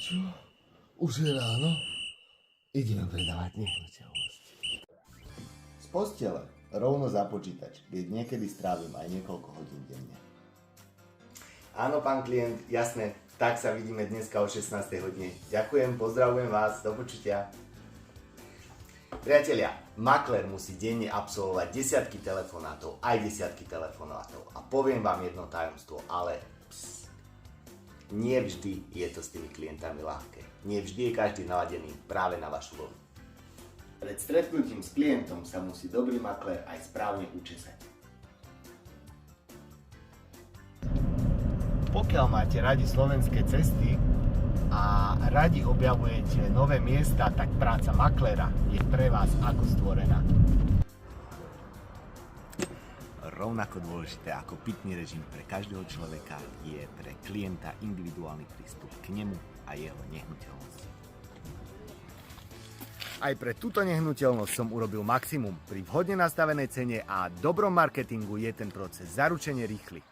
Čo? Už je ráno? Ideme predávať nehnuteľnosti. Z postele rovno za počítač, keď niekedy strávim aj niekoľko hodín denne. Áno, pán klient, jasné, tak sa vidíme dneska o 16. hodine. Ďakujem, pozdravujem vás, do počutia. Priatelia, maklér musí denne absolvovať desiatky telefonátov, aj desiatky telefonátov. A poviem vám jedno tajomstvo, ale nie vždy je to s tými klientami ľahké. Nie vždy je každý naladený práve na vašu vlnu. Pred stretnutím s klientom sa musí dobrý maklér aj správne učesať. Pokiaľ máte radi slovenské cesty a radi objavujete nové miesta, tak práca makléra je pre vás ako stvorená. Rovnako dôležité ako pitný režim pre každého človeka je pre klienta individuálny prístup k nemu a jeho nehnuteľnosti. Aj pre túto nehnuteľnosť som urobil maximum. Pri vhodne nastavenej cene a dobrom marketingu je ten proces zaručene rýchly.